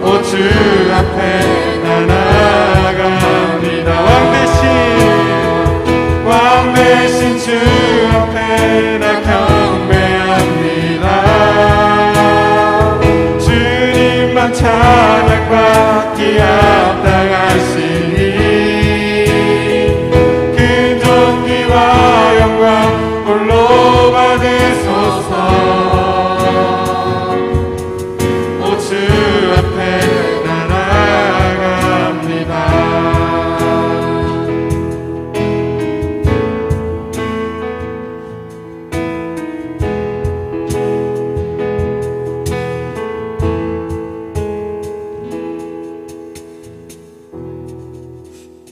오 주 앞에 나 나아갑니다. 왕 대신 주 앞에 나 경배합니다. 주님만 찬양과 기합당하시니 큰 존귀와 영광 홀로 받으소서. 주 앞에 나아갑니다.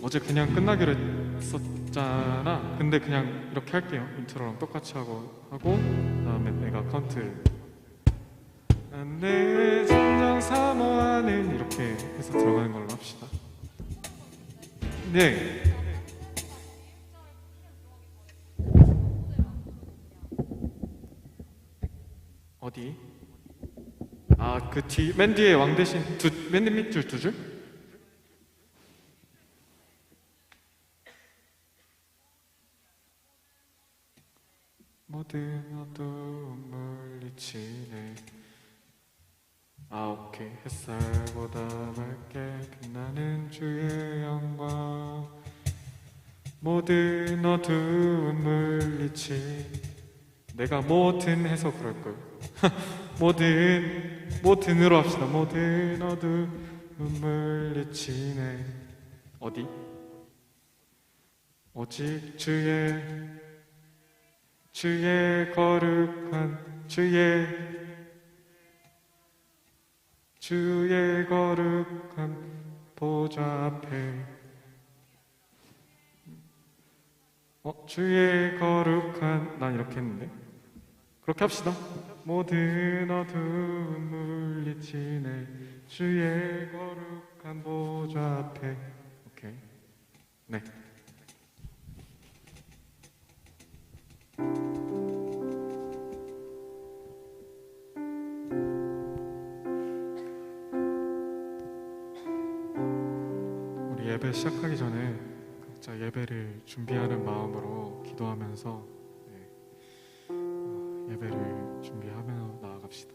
어제 그냥 끝나기로 했었잖아. 근데 그냥 이렇게 할게요. 인트로랑 똑같이 하고 그다음에 내가 카운트 내 심장 사모하는 이렇게 해서 들어가는 걸로 합시다. 네. 어디? 아, 그 뒤, 맨 뒤에 왕 대신 맨 밑줄 두 줄? 모든 어두운 물리치네. 아, 오케이. 햇살보다 밝게 빛나는 주의 영광, 모든 어두운 물리치. 내가 모든 해서 그럴걸. 모든으로 합시다. 모든 어두운 물리치네. 어디? 오직 주의 거룩한 주의 거룩한 보좌 앞에 주의 거룩한 난 이렇게 했는데 그렇게 합시다. 모든 어두운 물리치네 주의 거룩한 보좌 앞에. 오케이. 네. 예배 시작하기 전에 각자 예배를 준비하는 마음으로 기도하면서 예배를 준비하며 나아갑시다.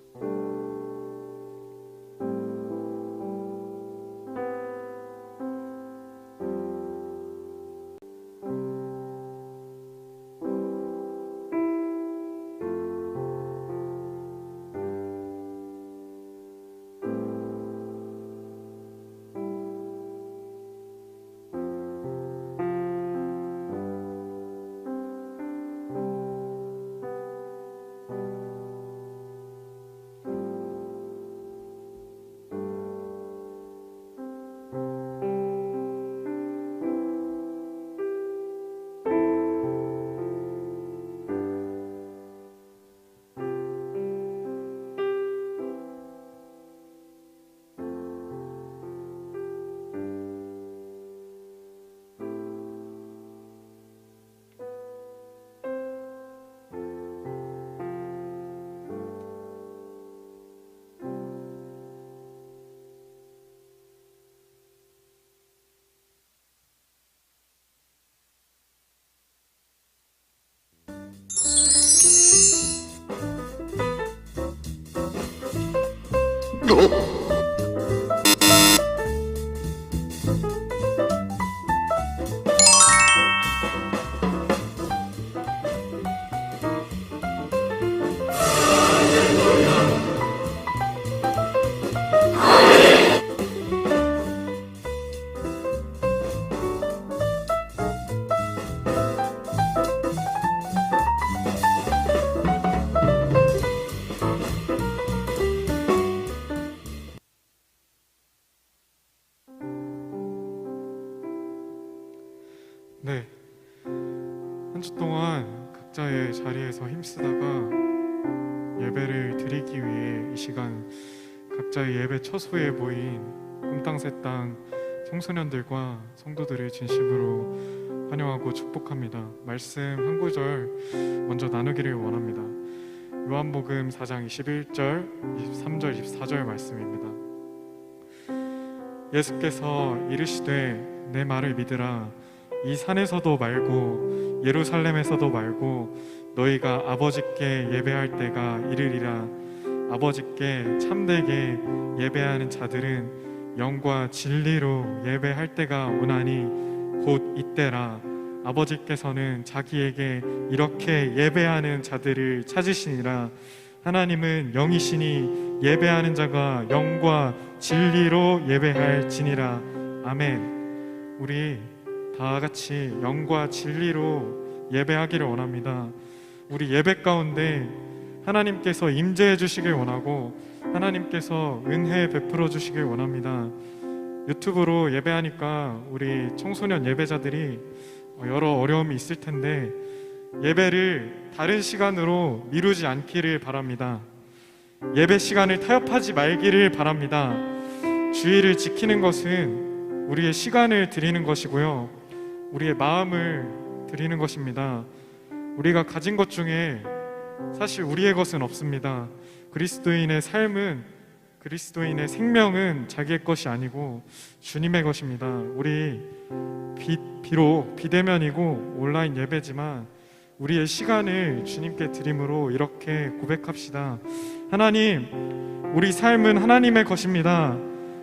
네, 한 주 동안 각자의 자리에서 힘쓰다가 예배를 드리기 위해 이 시간 각자의 예배 처소에 모인 꿈땅새땅 청소년들과 성도들을 진심으로 환영하고 축복합니다. 말씀 한 구절 먼저 나누기를 원합니다. 요한복음 4장 21절, 23절, 24절 말씀입니다. 예수께서 이르시되 내 말을 믿으라. 이 산에서도 말고 예루살렘에서도 말고 너희가 아버지께 예배할 때가 이르리라. 아버지께 참되게 예배하는 자들은 영과 진리로 예배할 때가 오나니 곧 이때라. 아버지께서는 자기에게 이렇게 예배하는 자들을 찾으시니라. 하나님은 영이시니 예배하는 자가 영과 진리로 예배할지니라. 아멘. 우리 다 같이 영과 진리로 예배하기를 원합니다. 우리 예배 가운데 하나님께서 임재해 주시길 원하고 하나님께서 은혜 베풀어 주시길 원합니다. 유튜브로 예배하니까 우리 청소년 예배자들이 여러 어려움이 있을 텐데 예배를 다른 시간으로 미루지 않기를 바랍니다. 예배 시간을 타협하지 말기를 바랍니다. 주의를 지키는 것은 우리의 시간을 드리는 것이고요, 우리의 마음을 드리는 것입니다. 우리가 가진 것 중에 사실 우리의 것은 없습니다. 그리스도인의 삶은, 그리스도인의 생명은 자기의 것이 아니고 주님의 것입니다. 우리 비록 비대면이고 온라인 예배지만 우리의 시간을 주님께 드림으로 이렇게 고백합시다. 하나님, 우리 삶은 하나님의 것입니다.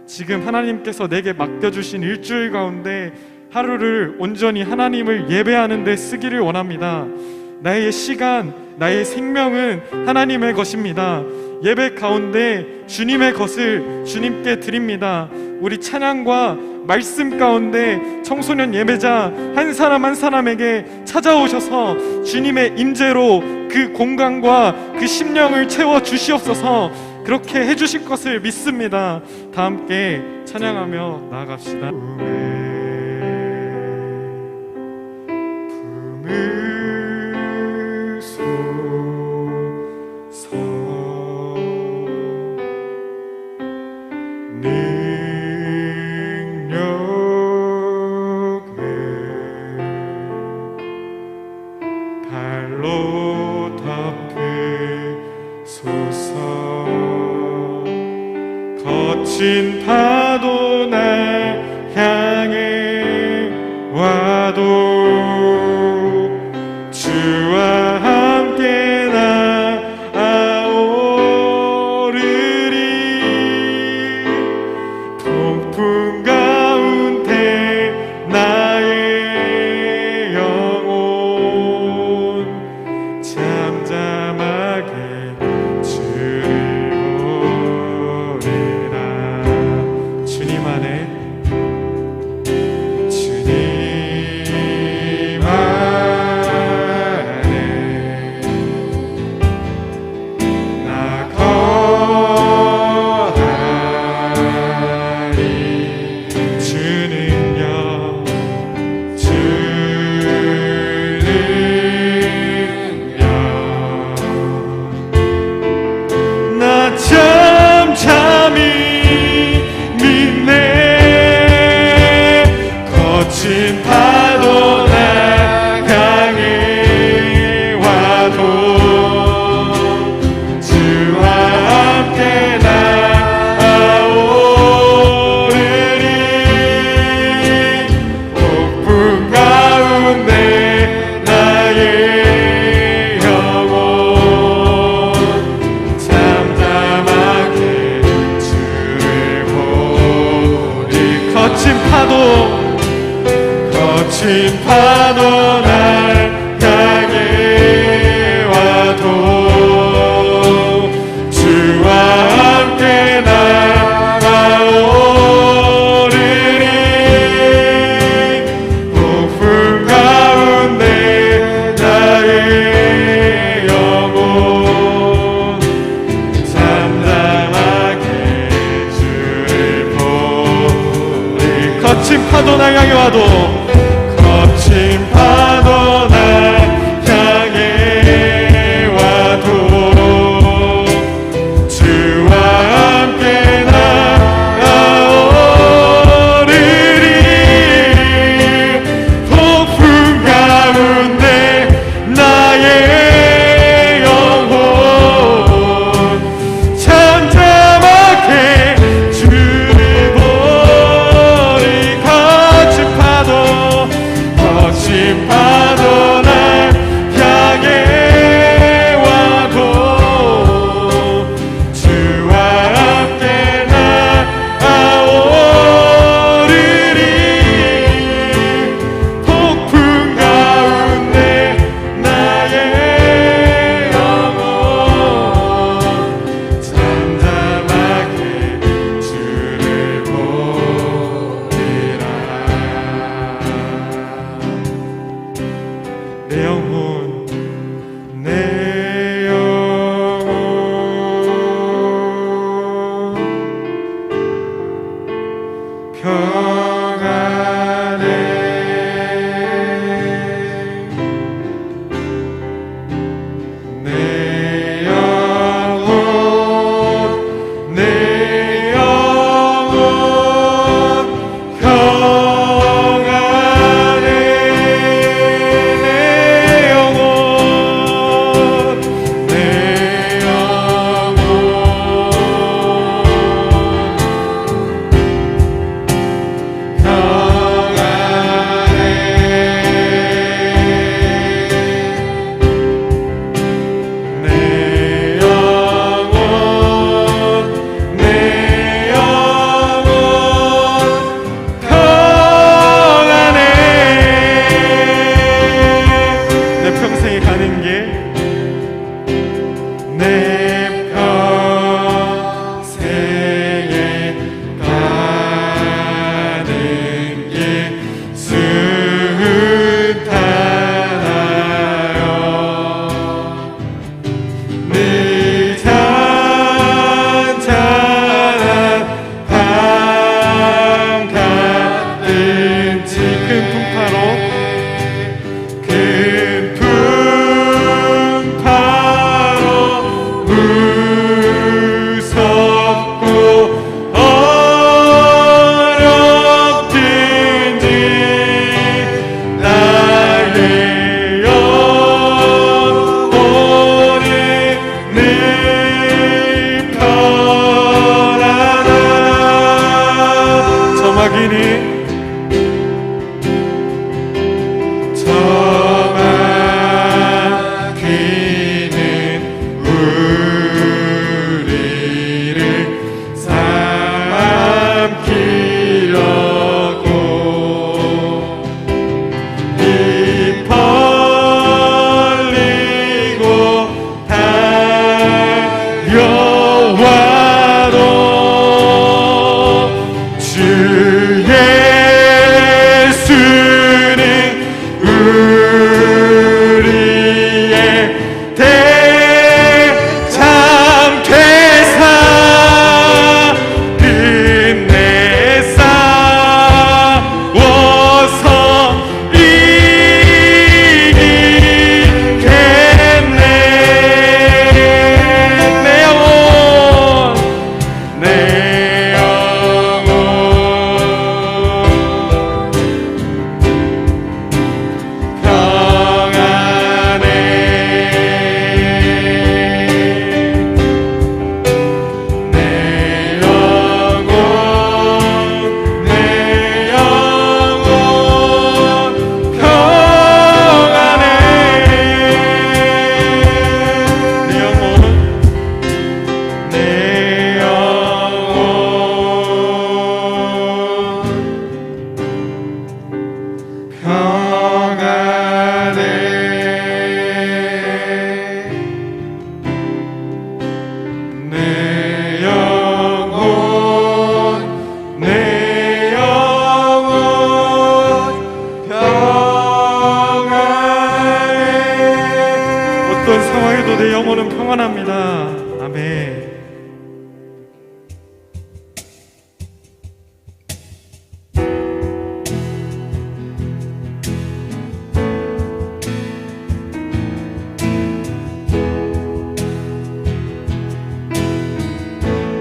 지금 하나님께서 내게 맡겨주신 일주일 가운데 하루를 온전히 하나님을 예배하는 데 쓰기를 원합니다. 나의 시간, 나의 생명은 하나님의 것입니다. 예배 가운데 주님의 것을 주님께 드립니다. 우리 찬양과 말씀 가운데 청소년 예배자 한 사람 한 사람에게 찾아오셔서 주님의 임재로 그 공간과 그 심령을 채워 주시옵소서. 그렇게 해주실 것을 믿습니다. 다 함께 찬양하며 나아갑시다. 발로 덮으소서. 거친 파도 날 향해 와도 주와 함께 나아오르리. 폭풍 가운데 나의 영혼 잠잠하게 주를 보리라. 주님 안에 나 거하리. 주는요 나 잠잠히 믿네. 거친 파도 날 향해 와도 주와 함께 나아오르리. 폭풍 가운데 나의 영혼 잠잠하게 주를 보리. 거친 파도 날 향해 와도 주와 함께 나아오르리. 폭풍 가운데 나의 영혼 잠잠하게 주를 보리. 거친 파도 날 향해 와도, 거친 파도 날 향해 와도 주와 함께 나아오르리. 폭풍 가운데 나의 영혼 막히는 어떤 상황에도 내 영혼은 평안합니다. 아멘.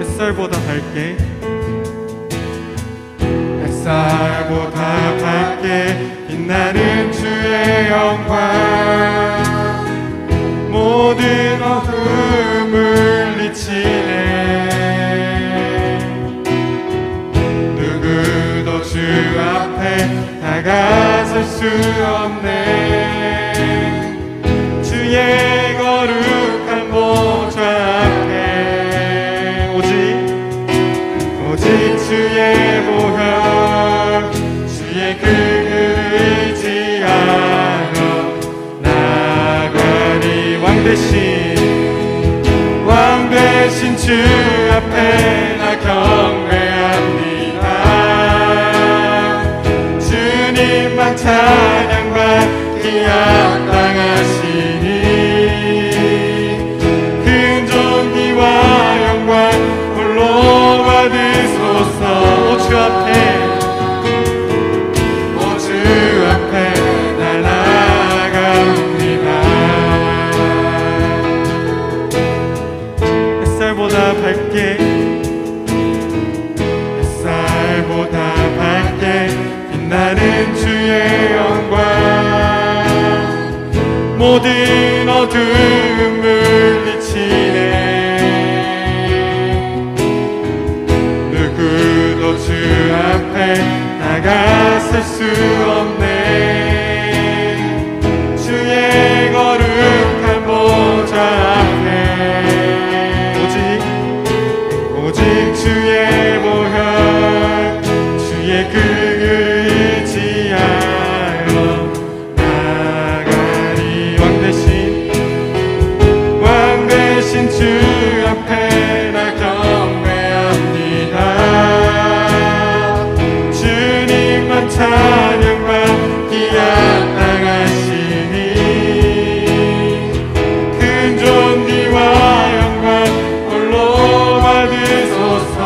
햇살보다 밝게, 햇살보다 밝게 빛나는 주의 영광, 모든 어둠을 물리치네. 누구도 주 앞에 다가설 수 없네. 주의 거룩한 보좌 앞에 오직 주의 보혈, 주의 그를 의지하며 나아가리. 왕 대신 주 앞에 나 경배합니다. 주님만 찬양받기 합당하시니 큰 존귀와 영광 홀로 받으소서. 오 주 앞에 날 나아갑니다. 햇살보다 밝게 빛나는 주의 영광, 모든 어둠 물리치네. 누구도 주 앞에 나가설 수 없네. 주의 거룩한 보좌 앞에 오직 주의 보혈, 주의 그를 의지하여 나아가리. 왕 대신 주 앞에 나 경배합니다. 주님만 찬양받기 합당하시니 큰 존귀와 영광 홀로 받으소서.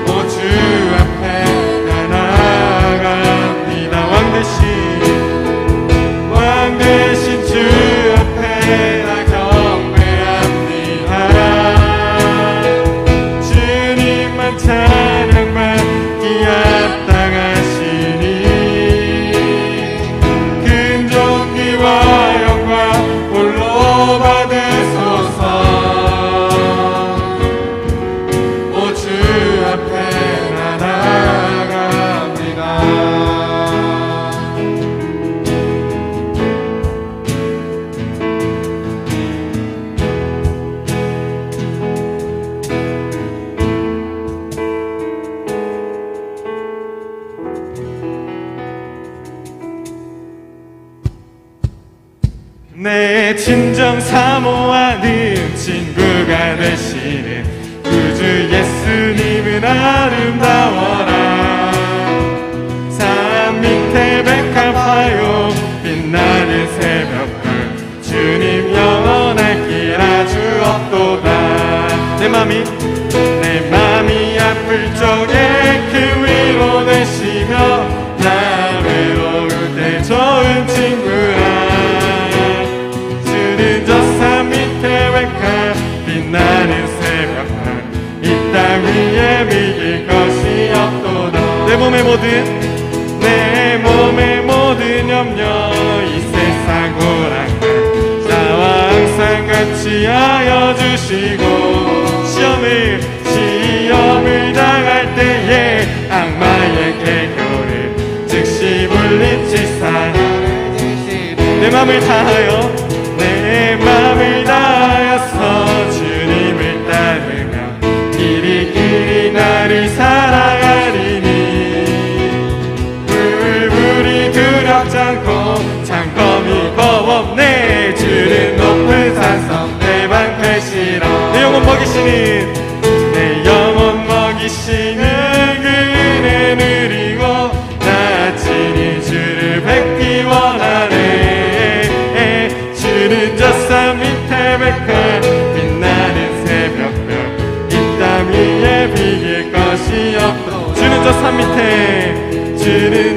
오 주 앞에 나 나아갑니다. 왕 대신 주 앞에 나 경배합니다. 주님만 찬양받기 합당하시니 큰 존귀와 영광 홀로 받으소서. 진정 사모하는 친구가 되시는 구주 예수님은 아름다워라. 산 밑에 백합화요 빛나는 새벽별 주님 영원할 길 아주 없도다. 내 맘이 아플 적에 그 위로 되시며 나 외로울 때 좋은 친구라. 주는 저 산 밑에 백합 빛나는 새벽별 이 땅 위에 비길 것이 없도다. 내 몸의 모든 염려 이 세상 고랑을 나와 항상 같이 하여 주시고 시험을 당할 때에 악마의 개교를 즉시 물리치사 내 맘을 다하여서 주님을 따르며 길이 나를 사랑하리니 불이 두렵지 않고 창검이 겁없네. 주는 높은 산성 내 방패시라. 내 영혼 먹이시는 그 은혜 누리고 나 친히 주를 뵙기 원하네. 주는 저 산 밑에 백합 빛나는 새벽별 이 땅 위에 비길 것이 없도. 주는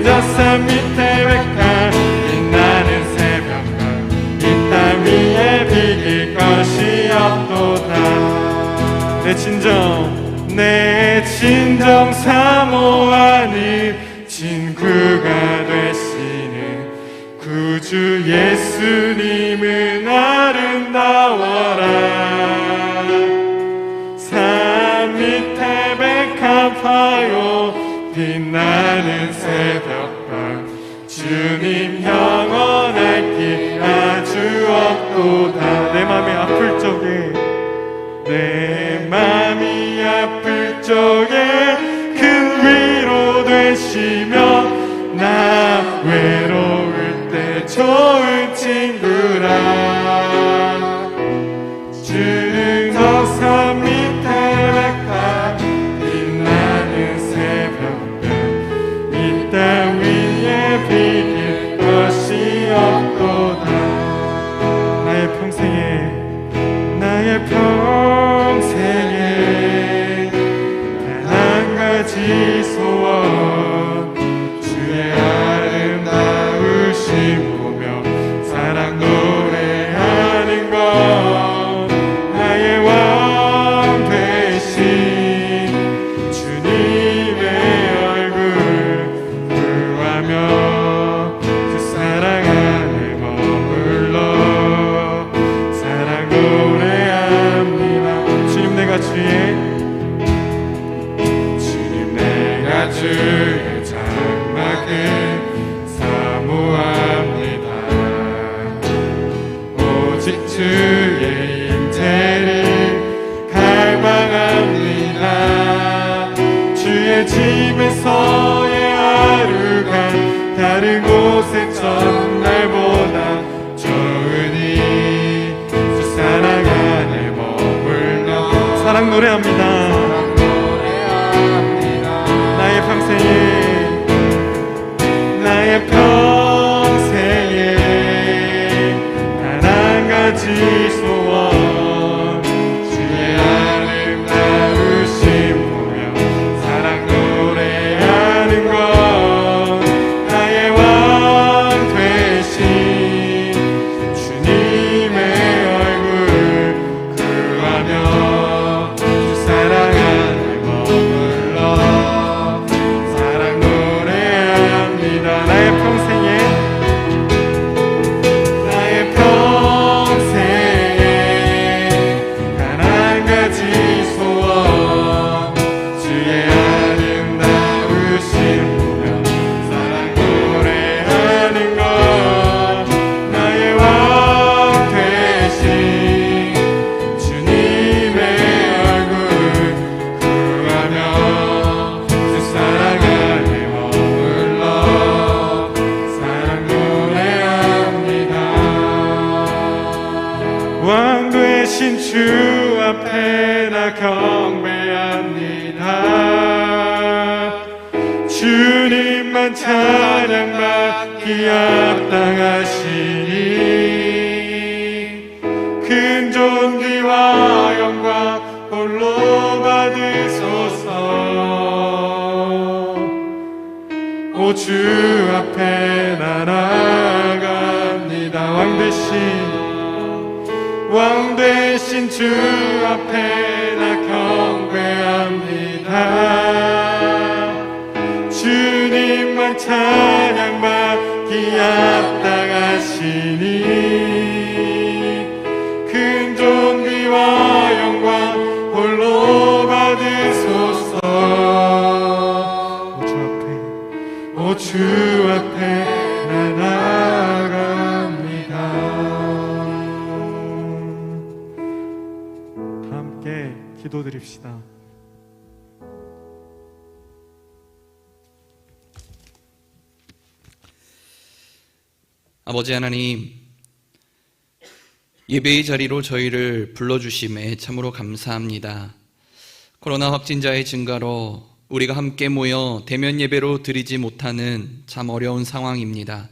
저 산 밑에 백합 빛나는 새벽별 이 땅 위에 비길 것이 없도다. 내 진정 사모하는 친구가 되시는 구주 예수님은 아름다워라. 산 밑에 백합화요 빛나는 새벽별 주님 영원할 길 아주 없도다. 내 맘이 아플 적에 큰 위로 되시며 나 외로울 때 좋은 친구라. 주는 저 산 밑에 백합 빛나는 새벽별 이 땅 위에 비길 것이 없도다. 나의 평생에 단 한 가지 소원 주의 아름다우심 보며 사랑 노래하는 것. 나의 왕 되신 주님의 얼굴 구하며 그 사랑 안에 머물러 사랑 노래합니다. 주님 내가 주의 장막을 사모합니다. 오직 주의 임재를 갈망합니다. 주의 집에서의 하루가 다른 곳의 첫날보다 좋으니 주 사랑 안에 머물며 사랑 노래합니다. 나의 평생에 단 한 가지 소원 주의 아름다우심 보며 사랑 노래하는 것. 나의 왕 되신 주님의 얼굴 구하며 주 사랑 안에 머물러 사랑 노래합니다. 나의 평생에 앞에 나 경배합니다. 주님만 찬양받기 합당하시니 큰 존귀와 영광 홀로 받으소서. 오 주 앞에 나아갑니다. 왕 대신 주 앞에 나 경배합니다. 주님만 찬양받기 합당하시니 큰 존귀와 영광 홀로 받으소서. 오 주 앞에 나 나아갑니다. 함께 기도드립시다. 아버지 하나님, 예배의 자리로 저희를 불러주심에 참으로 감사합니다. 코로나 확진자의 증가로 우리가 함께 모여 대면 예배로 드리지 못하는 참 어려운 상황입니다.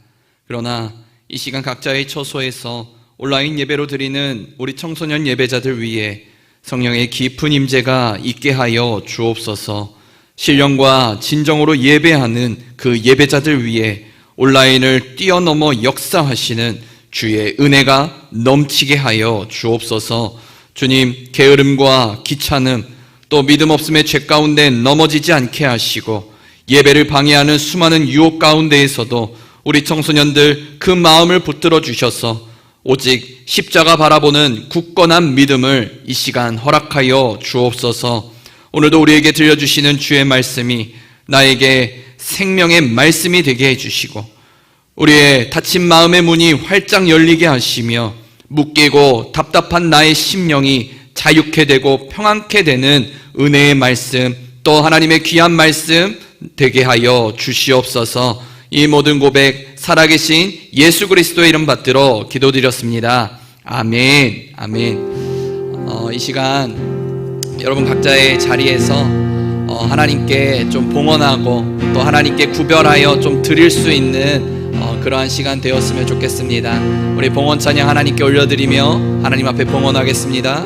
그러나 이 시간 각자의 처소에서 온라인 예배로 드리는 우리 청소년 예배자들 위해 성령의 깊은 임재가 있게 하여 주옵소서. 신령과 진정으로 예배하는 그 예배자들 위해 온라인을 뛰어넘어 역사하시는 주의 은혜가 넘치게 하여 주옵소서. 주님, 게으름과 귀찮음 또 믿음 없음의 죄 가운데 넘어지지 않게 하시고 예배를 방해하는 수많은 유혹 가운데에서도 우리 청소년들 그 마음을 붙들어 주셔서 오직 십자가 바라보는 굳건한 믿음을 이 시간 허락하여 주옵소서. 오늘도 우리에게 들려주시는 주의 말씀이 나에게 생명의 말씀이 되게 해주시고 우리의 닫힌 마음의 문이 활짝 열리게 하시며 묶이고 답답한 나의 심령이 자유케 되고 평안케 되는 은혜의 말씀, 또 하나님의 귀한 말씀 되게 하여 주시옵소서. 이 모든 고백 살아계신 예수 그리스도의 이름 받들어 기도드렸습니다. 아멘. 아멘. 이 시간 여러분 각자의 자리에서 하나님께 좀 봉헌하고 또 하나님께 구별하여 좀 드릴 수 있는 그러한 시간 되었으면 좋겠습니다. 우리 봉헌 찬양 하나님께 올려드리며 하나님 앞에 봉헌하겠습니다.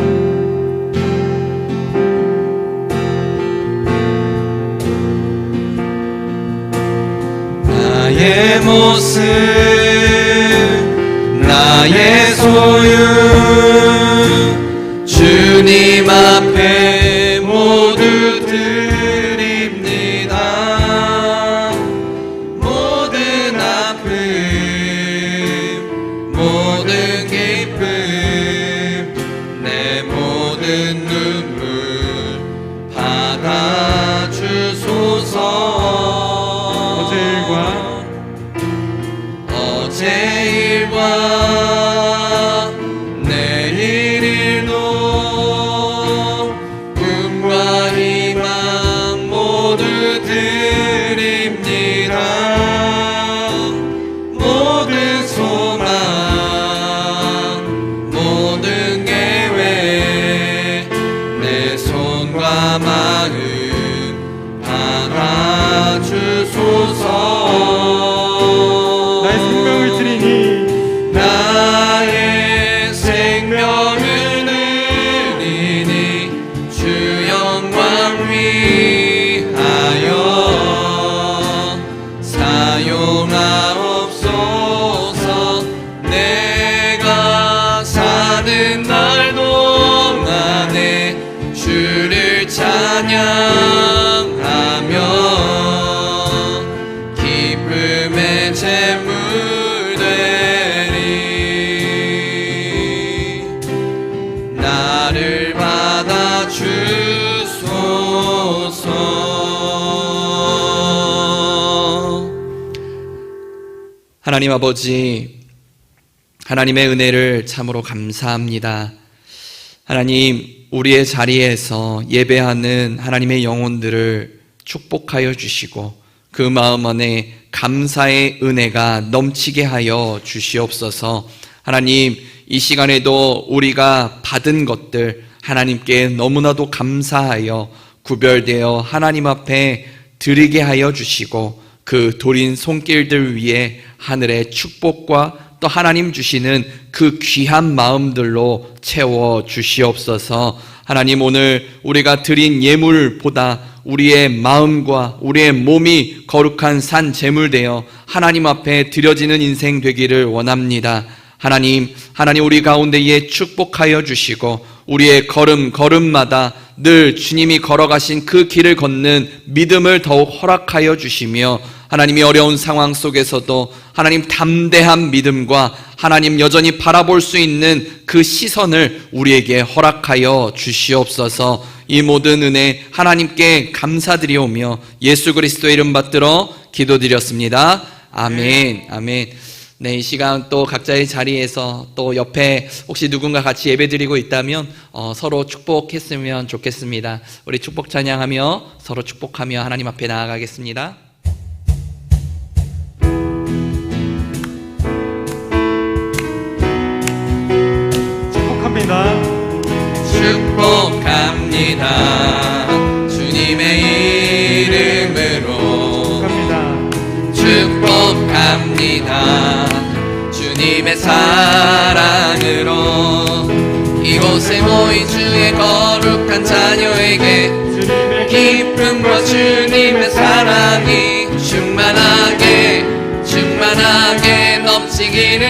나의 모습 나의 소유 주님 앞에 모두 드립니다. 모든 아픔 모든 기쁨 내 모든 눈물 받아주소서. 어제일과 내일 일도 꿈과 희망 모두 드립니다. 모든 소망 모든 계획 내 손과 마음 받아주소서. 나의 생명을 드리니 주 영광 위하여 사용하옵소서. 내가 사는 날 동안에 주를 찬양하며 기쁨의 제물 나를 받아주소서. 하나님 아버지, 하나님의 은혜를 참으로 감사합니다. 하나님, 우리의 자리에서 예배하는 하나님의 영혼들을 축복하여 주시고 그 마음 안에 감사의 은혜가 넘치게 하여 주시옵소서. 하나님, 이 시간에도 우리가 받은 것들 하나님께 너무나도 감사하여 구별되어 하나님 앞에 드리게 하여 주시고 그 드린 손길들 위에 하늘의 축복과 또 하나님 주시는 그 귀한 마음들로 채워 주시옵소서. 하나님, 오늘 우리가 드린 예물보다 우리의 마음과 우리의 몸이 거룩한 산 제물 되어 하나님 앞에 드려지는 인생 되기를 원합니다. 하나님 우리 가운데에 축복하여 주시고 우리의 걸음마다 늘 주님이 걸어가신 그 길을 걷는 믿음을 더욱 허락하여 주시며 하나님이 어려운 상황 속에서도 하나님 담대한 믿음과 하나님 여전히 바라볼 수 있는 그 시선을 우리에게 허락하여 주시옵소서. 이 모든 은혜 하나님께 감사드리오며 예수 그리스도의 이름 받들어 기도드렸습니다. 아멘. 아멘. 네, 이 시간 또 각자의 자리에서 또 옆에 혹시 누군가 같이 예배드리고 있다면 서로 축복했으면 좋겠습니다. 우리 축복 찬양하며 서로 축복하며 하나님 앞에 나아가겠습니다. 축복합니다. 축복합니다. 주님의 이름으로 축복합니다. 주님의 사랑으로 이곳에 모인 주의 거룩한 자녀에게 기쁨과 주님의 사랑이 충만하게 넘치기를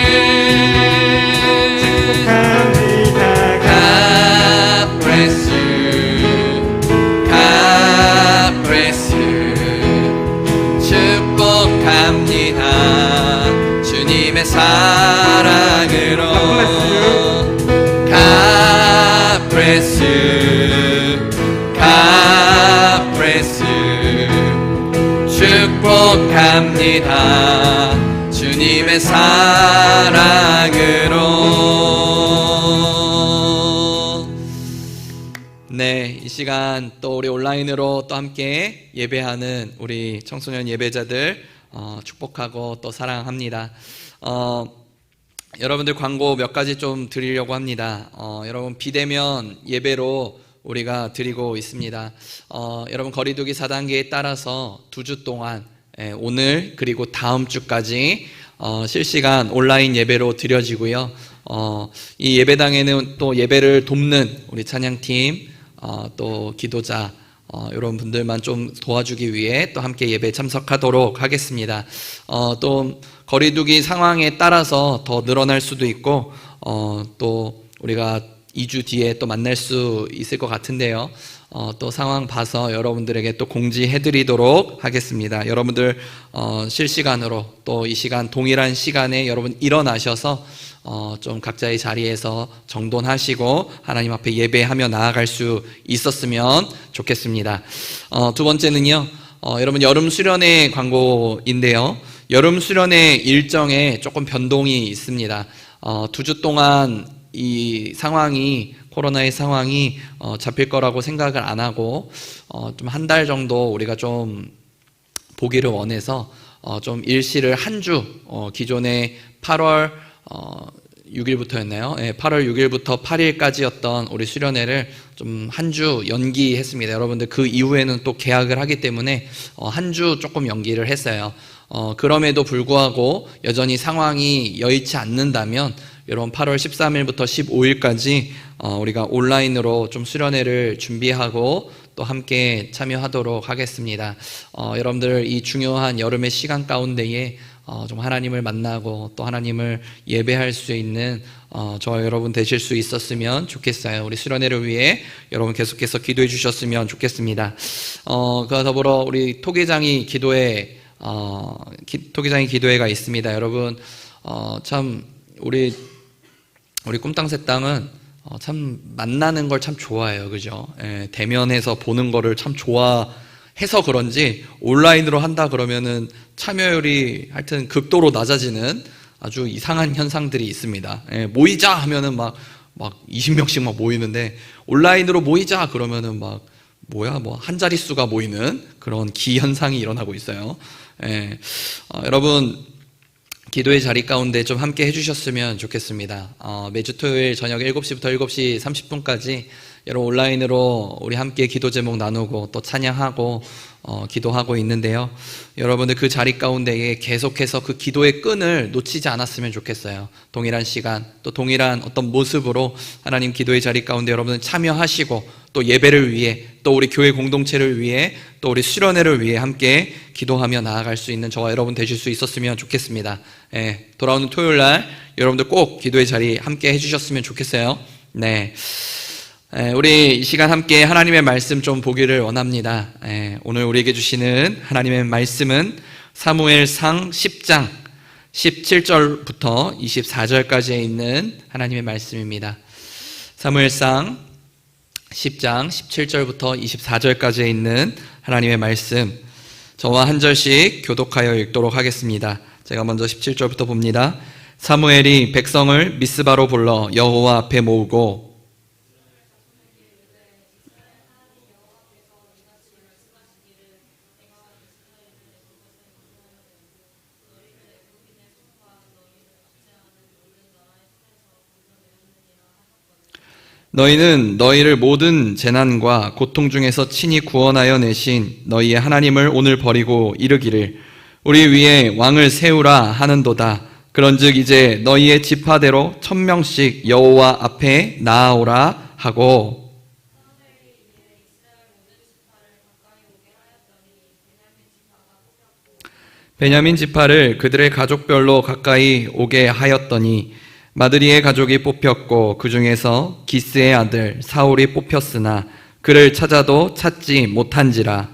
God bless you, God bless you. 축복합니다. 주님의 사랑으로 God bless you, God bless you. 축복합니다. 주님의 사랑으로. 네, 이 시간 또 우리 온라인으로 또 함께 예배하는 우리 청소년 예배자들 축복하고 또 사랑합니다. 여러분들 광고 몇 가지 좀 드리려고 합니다. 여러분 비대면 예배로 우리가 드리고 있습니다. 여러분 거리두기 4단계에 따라서 2주 동안 오늘 그리고 다음 주까지 실시간 온라인 예배로 드려지고요. 이 예배당에는 또 예배를 돕는 우리 찬양팀 또 기도자 이런 분들만 좀 도와주기 위해 또 함께 예배에 참석하도록 하겠습니다. 또 거리두기 상황에 따라서 더 늘어날 수도 있고 또 우리가 2주 뒤에 또 만날 수 있을 것 같은데요. 또 상황 봐서 여러분들에게 또 공지해드리도록 하겠습니다. 여러분들 실시간으로 또 이 시간 동일한 시간에 여러분 일어나셔서 좀 각자의 자리에서 정돈하시고 하나님 앞에 예배하며 나아갈 수 있었으면 좋겠습니다. 두 번째는요, 여러분 여름 수련회 광고인데요. 여름 수련회 일정에 조금 변동이 있습니다. 2주 동안 이 상황이 코로나의 상황이 잡힐 거라고 생각을 안 하고 좀 한 달 정도 우리가 좀 보기를 원해서 좀 일시를 한 주 기존에 8월 6일부터였나요? 네, 8월 6일부터 8일까지였던 우리 수련회를 좀 한 주 연기했습니다. 여러분들 그 이후에는 또 개학을 하기 때문에 한 주 조금 연기를 했어요. 그럼에도 불구하고 여전히 상황이 여의치 않는다면 여러분 8월 13일부터 15일까지 우리가 온라인으로 좀 수련회를 준비하고 또 함께 참여하도록 하겠습니다. 여러분들 이 중요한 여름의 시간 가운데에 좀 하나님을 만나고 또 하나님을 예배할 수 있는 저와 여러분 되실 수 있었으면 좋겠어요. 우리 수련회를 위해 여러분 계속해서 기도해 주셨으면 좋겠습니다. 그와 더불어 우리 토기장이 기도회가 있습니다. 여러분 참 우리 꿈땅새땅은 참 만나는 걸 참 좋아해요. 그죠? 예, 대면에서 보는 거를 참 좋아해서 그런지 온라인으로 한다 그러면은 참여율이 하여튼 극도로 낮아지는 아주 이상한 현상들이 있습니다. 예, 모이자 하면은 막 20명씩 막 모이는데 온라인으로 모이자 그러면은 막 한 자릿수가 모이는 그런 기현상이 일어나고 있어요. 예, 여러분 기도의 자리 가운데 좀 함께 해주셨으면 좋겠습니다. 매주 토요일 저녁 7시부터 7시 30분까지 여러분 온라인으로 우리 함께 기도 제목 나누고 또 찬양하고 기도하고 있는데요. 여러분들 그 자리 가운데에 계속해서 그 기도의 끈을 놓치지 않았으면 좋겠어요. 동일한 시간 또 동일한 어떤 모습으로 하나님 기도의 자리 가운데 여러분들 참여하시고 또 예배를 위해 또 우리 교회 공동체를 위해 또 우리 수련회를 위해 함께 기도하며 나아갈 수 있는 저와 여러분 되실 수 있었으면 좋겠습니다. 돌아오는 토요일 날 여러분들 꼭 기도의 자리 함께 해주셨으면 좋겠어요. 네. 우리 이 시간 함께 하나님의 말씀 좀 보기를 원합니다. 오늘 우리에게 주시는 하나님의 말씀은 사무엘상 10장 17절부터 24절까지에 있는 하나님의 말씀입니다. 사무엘상 10장 17절부터 24절까지에 있는 하나님의 말씀, 저와 한 절씩 교독하여 읽도록 하겠습니다. 제가 먼저 17절부터 봅니다. 사무엘이 백성을 미스바로 불러 여호와 앞에 모으고 너희는 너희를 모든 재난과 고통 중에서 친히 구원하여 내신 너희의 하나님을 오늘 버리고 이르기를 우리 위에 왕을 세우라 하는도다. 그런즉 이제 너희의 지파대로 1000명씩 여호와 앞에 나아오라 하고 베냐민 지파를 그들의 가족별로 가까이 오게 하였더니 마드리의 가족이 뽑혔고 그 중에서 기스의 아들 사울이 뽑혔으나 그를 찾아도 찾지 못한지라.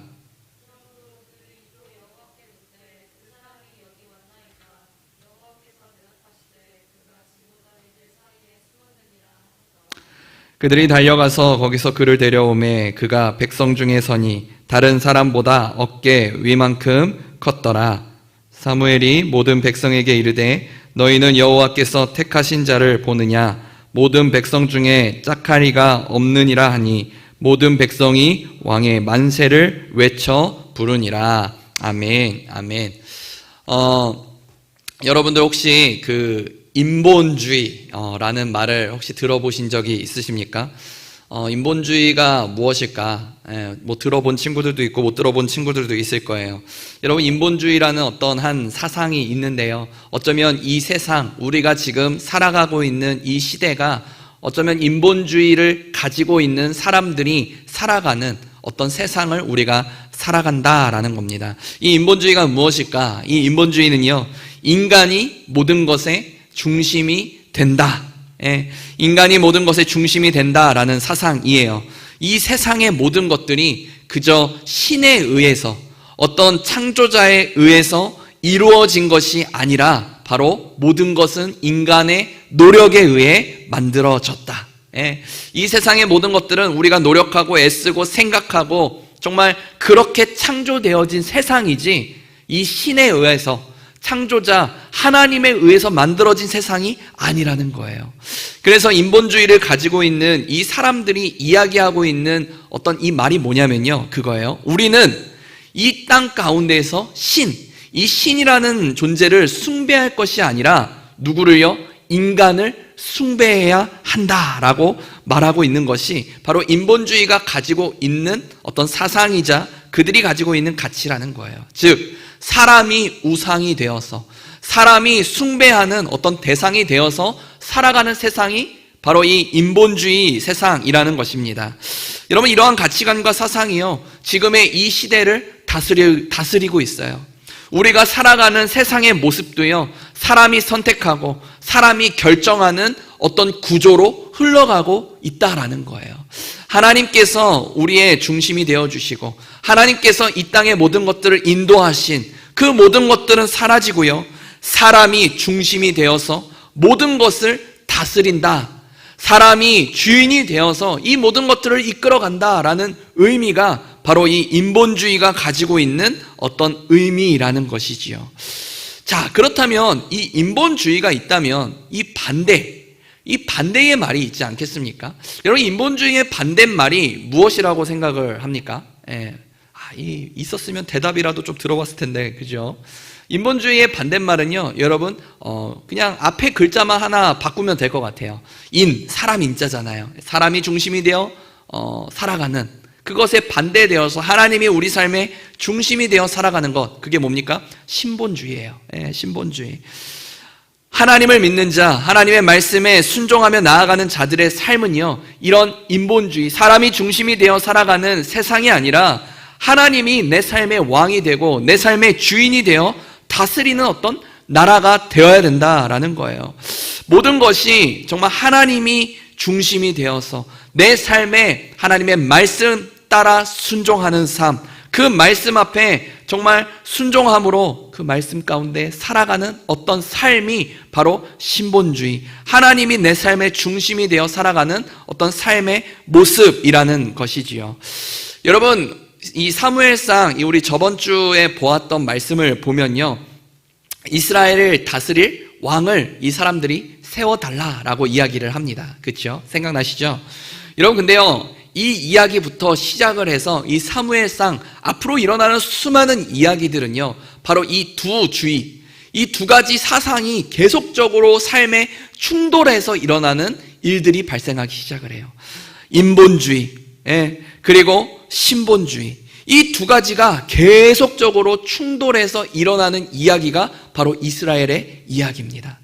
그들이 달려가서 거기서 그를 데려오매 그가 백성 중에 서니 다른 사람보다 어깨 위만큼 컸더라. 사무엘이 모든 백성에게 이르되 너희는 여호와께서 택하신 자를 보느냐? 모든 백성 중에 짝하리가 없느니라 하니 모든 백성이 왕의 만세를 외쳐 부르니라. 아멘, 아멘. 여러분들 혹시 그 인본주의라는 말을 혹시 들어보신 적이 있으십니까? 인본주의가 무엇일까? 뭐 들어본 친구들도 있고 못 들어본 친구들도 있을 거예요. 여러분, 인본주의라는 어떤 한 사상이 있는데요. 어쩌면 이 세상, 우리가 지금 살아가고 있는 이 시대가 어쩌면 인본주의를 가지고 있는 사람들이 살아가는 어떤 세상을 우리가 살아간다라는 겁니다. 이 인본주의가 무엇일까? 이 인본주의는요, 인간이 모든 것의 중심이 된다. 인간이 모든 것의 중심이 된다라는 사상이에요. 이 세상의 모든 것들이 그저 신에 의해서, 어떤 창조자에 의해서 이루어진 것이 아니라 바로 모든 것은 인간의 노력에 의해 만들어졌다. 이 세상의 모든 것들은 우리가 노력하고 애쓰고 생각하고 정말 그렇게 창조되어진 세상이지, 이 신에 의해서, 창조자 하나님에 의해서 만들어진 세상이 아니라는 거예요. 그래서 인본주의를 가지고 있는 이 사람들이 이야기하고 있는 어떤 이 말이 뭐냐면요, 그거예요. 우리는 이 땅 가운데에서 이 신이라는 존재를 숭배할 것이 아니라 누구를요? 인간을 숭배해야 한다라고 말하고 있는 것이 바로 인본주의가 가지고 있는 어떤 사상이자 그들이 가지고 있는 가치라는 거예요. 즉, 사람이 우상이 되어서, 사람이 숭배하는 어떤 대상이 되어서 살아가는 세상이 바로 이 인본주의 세상이라는 것입니다. 여러분, 이러한 가치관과 사상이요, 지금의 이 시대를 다스리고 있어요. 우리가 살아가는 세상의 모습도요, 사람이 선택하고 사람이 결정하는 어떤 구조로 흘러가고 있다라는 거예요. 하나님께서 우리의 중심이 되어주시고 하나님께서 이 땅의 모든 것들을 인도하신 그 모든 것들은 사라지고요, 사람이 중심이 되어서 모든 것을 다스린다, 사람이 주인이 되어서 이 모든 것들을 이끌어간다라는 의미가 바로 이 인본주의가 가지고 있는 어떤 의미라는 것이지요. 자, 그렇다면 이 인본주의가 있다면 이 반대의 말이 있지 않겠습니까? 여러분, 인본주의의 반대말이 무엇이라고 생각을 합니까? 있었으면 대답이라도 좀 들어봤을 텐데, 그죠? 인본주의의 반대말은요, 여러분, 그냥 앞에 글자만 하나 바꾸면 될 것 같아요. 사람 인자잖아요. 사람이 중심이 되어 살아가는, 그것에 반대되어서 하나님이 우리 삶의 중심이 되어 살아가는 것, 그게 뭡니까? 신본주의예요. 신본주의. 하나님을 믿는 자, 하나님의 말씀에 순종하며 나아가는 자들의 삶은요, 이런 인본주의, 사람이 중심이 되어 살아가는 세상이 아니라 하나님이 내 삶의 왕이 되고 내 삶의 주인이 되어 다스리는 어떤 나라가 되어야 된다라는 거예요. 모든 것이 정말 하나님이 중심이 되어서 내 삶에 하나님의 말씀 따라 순종하는 삶, 그 말씀 앞에 정말 순종함으로 그 말씀 가운데 살아가는 어떤 삶이 바로 신본주의, 하나님이 내 삶의 중심이 되어 살아가는 어떤 삶의 모습이라는 것이지요. 여러분, 이 사무엘상, 우리 저번 주에 보았던 말씀을 보면요, 이스라엘을 다스릴 왕을 이 사람들이 세워달라라고 이야기를 합니다. 그렇죠? 생각나시죠? 여러분, 근데요, 이 이야기부터 시작을 해서 이 사무엘상 앞으로 일어나는 수많은 이야기들은요, 바로 이 두 주의, 이 두 가지 사상이 계속적으로 삶에 충돌해서 일어나는 일들이 발생하기 시작을 해요. 인본주의, 그리고 신본주의, 이 두 가지가 계속적으로 충돌해서 일어나는 이야기가 바로 이스라엘의 이야기입니다.